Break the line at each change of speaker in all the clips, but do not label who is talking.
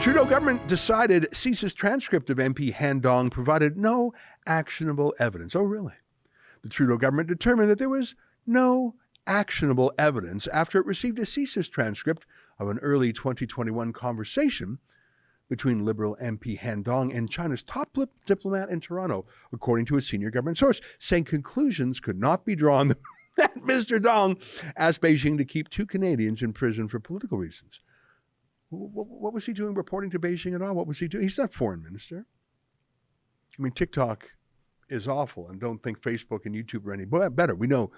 Trudeau government decided CSIS transcript of MP Han Dong provided no actionable evidence. Oh, really? The Trudeau government determined that there was no actionable evidence after it received a CSIS transcript of an early 2021 conversation between Liberal MP Han Dong and China's top diplomat in Toronto, according to a senior government source, saying conclusions could not be drawn that Mr. Dong asked Beijing to keep two Canadians in prison for political reasons. What was he doing reporting to Beijing at all? What was he doing? He's not foreign minister. I mean, TikTok is awful, and don't think Facebook and YouTube are any better. We know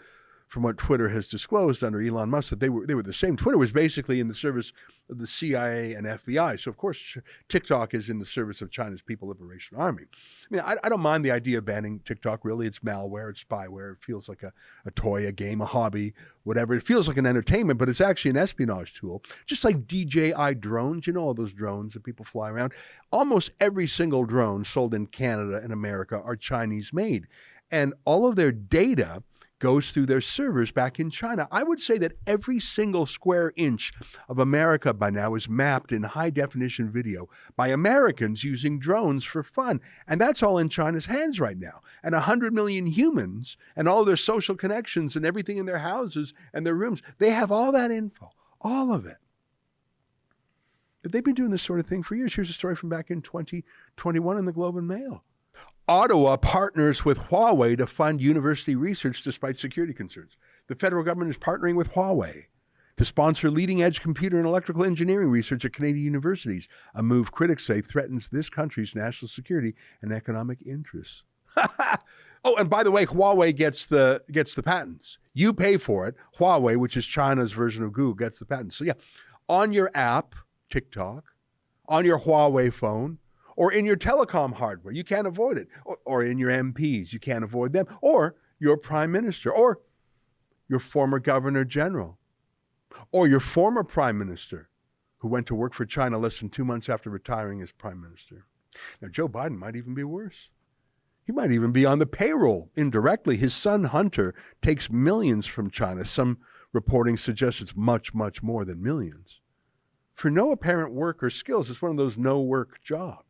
from what Twitter has disclosed under Elon Musk that they were the same. Twitter was basically in the service of the CIA and FBI. So, of course, TikTok is in the service of China's People Liberation Army. I mean, I don't mind the idea of banning TikTok, really. It's malware, it's spyware. It feels like a toy, a game, a hobby, whatever. It feels like an entertainment, but it's actually an espionage tool. Just like DJI drones, you know, all those drones that people fly around. Almost every single drone sold in Canada and America are Chinese made. And all of their data goes through their servers back in China. I would say that every single square inch of America by now is mapped in high definition video by Americans using drones for fun. And that's all in China's hands right now. And 100 million humans and all their social connections and everything in their houses and their rooms, they have all that info, all of it. But they've been doing this sort of thing for years. Here's a story from back in 2021 in the Globe and Mail. Ottawa partners with Huawei to fund university research despite security concerns. The federal government is partnering with Huawei to sponsor leading-edge computer and electrical engineering research at Canadian universities, a move critics say threatens this country's national security and economic interests. Oh, and by the way, Huawei gets the patents. You pay for it. Huawei, which is China's version of Google, gets the patents. So yeah, on your app, TikTok, on your Huawei phone, or in your telecom hardware, you can't avoid it. Or in your MPs, you can't avoid them. Or your prime minister, or your former governor general, or your former prime minister who went to work for China less than 2 months after retiring as prime minister. Now, Joe Biden might even be worse. He might even be on the payroll indirectly. His son, Hunter, takes millions from China. Some reporting suggests it's much, much more than millions. For no apparent work or skills, it's one of those no-work jobs.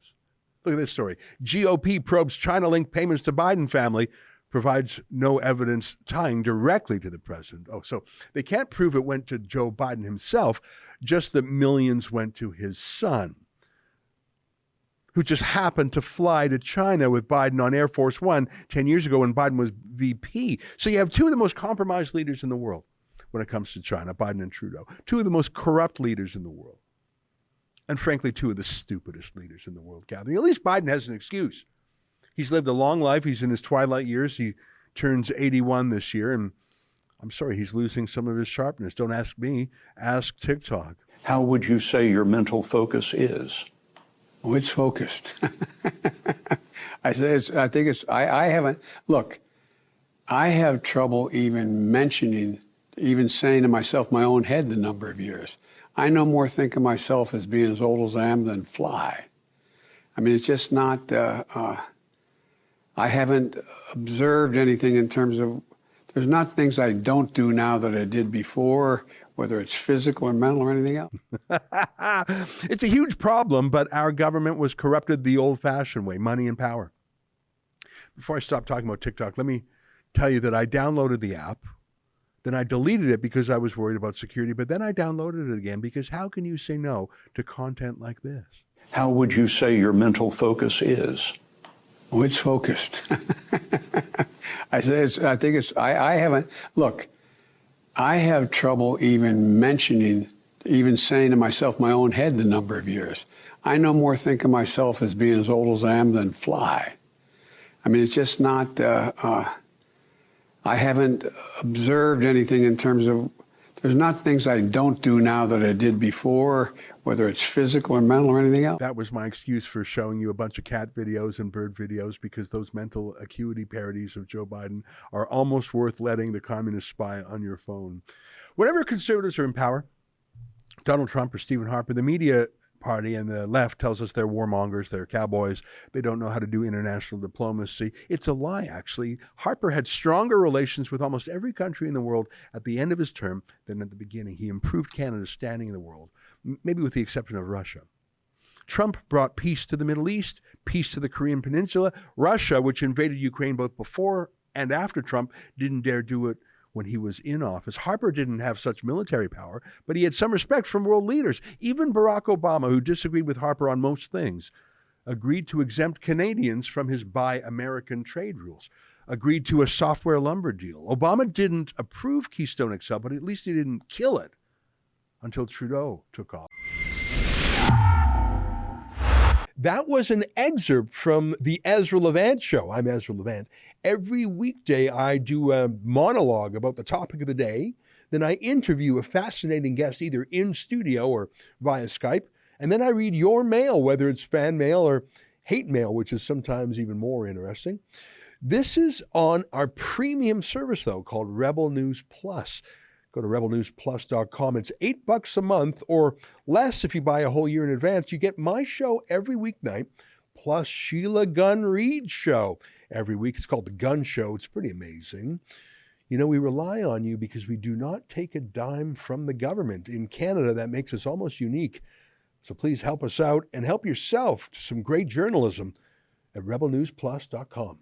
Look at this story. GOP probes China-linked payments to Biden family, provides no evidence tying directly to the president. Oh, so they can't prove it went to Joe Biden himself, just that millions went to his son, who just happened to fly to China with Biden on Air Force One 10 years ago when Biden was VP. So you have two of the most compromised leaders in the world when it comes to China, Biden and Trudeau, two of the most corrupt leaders in the world. And frankly, two of the stupidest leaders in the world gathering. At least Biden has an excuse. He's lived a long life. He's in his twilight years. He turns 81 this year. And I'm sorry, he's losing some of his sharpness. Don't ask me. Ask TikTok.
How would you say your mental focus is?
Oh, it's focused. I haven't, look, I have trouble even saying to myself my own head the number of years. I no more think of myself as being as old as I am than fly. I mean, it's just not, I haven't observed anything in terms of, there's not things I don't do now that I did before, whether it's physical or mental or anything else.
It's a huge problem, but our government was corrupted the old-fashioned way, money and power. Before I stop talking about TikTok, let me tell you that I downloaded the app. Then I deleted it because I was worried about security, but then I downloaded it again because how can you say no to content like this?
How would you say your mental focus is?
Oh, it's focused. I haven't, look, I have trouble even saying to myself my own head the number of years. I no more think of myself as being as old as I am than fly. I mean, it's just not, I haven't observed anything in terms of, there's not things I don't do now that I did before, whether it's physical or mental or anything else.
That was my excuse for showing you a bunch of cat videos and bird videos, because those mental acuity parodies of Joe Biden are almost worth letting the communist spy on your phone. Whenever conservatives are in power, Donald Trump or Stephen Harper, the media party and the left tells us they're warmongers, they're cowboys, they don't know how to do international diplomacy. It's a lie, actually. Harper had stronger relations with almost every country in the world at the end of his term than at the beginning. He improved Canada's standing in the world, maybe with the exception of Russia. Trump brought peace to the Middle East, peace to the Korean Peninsula. Russia, which invaded Ukraine both before and after Trump, didn't dare do it when he was in office. Harper didn't have such military power, but he had some respect from world leaders. Even Barack Obama, who disagreed with Harper on most things, agreed to exempt Canadians from his Buy American trade rules, agreed to a software lumber deal. Obama didn't approve Keystone XL, but at least he didn't kill it until Trudeau took off. That was an excerpt from the Ezra Levant show. I'm Ezra Levant. Every weekday, I do a monologue about the topic of the day. Then I interview a fascinating guest, either in studio or via Skype. And then I read your mail, whether it's fan mail or hate mail, which is sometimes even more interesting. This is on our premium service, though, called Rebel News Plus. Go to rebelnewsplus.com. It's $8 a month or less if you buy a whole year in advance. You get my show every weeknight, plus Sheila Gunn Reid's show every week. It's called The Gun Show. It's pretty amazing. You know, we rely on you because we do not take a dime from the government. In Canada, that makes us almost unique. So please help us out and help yourself to some great journalism at rebelnewsplus.com.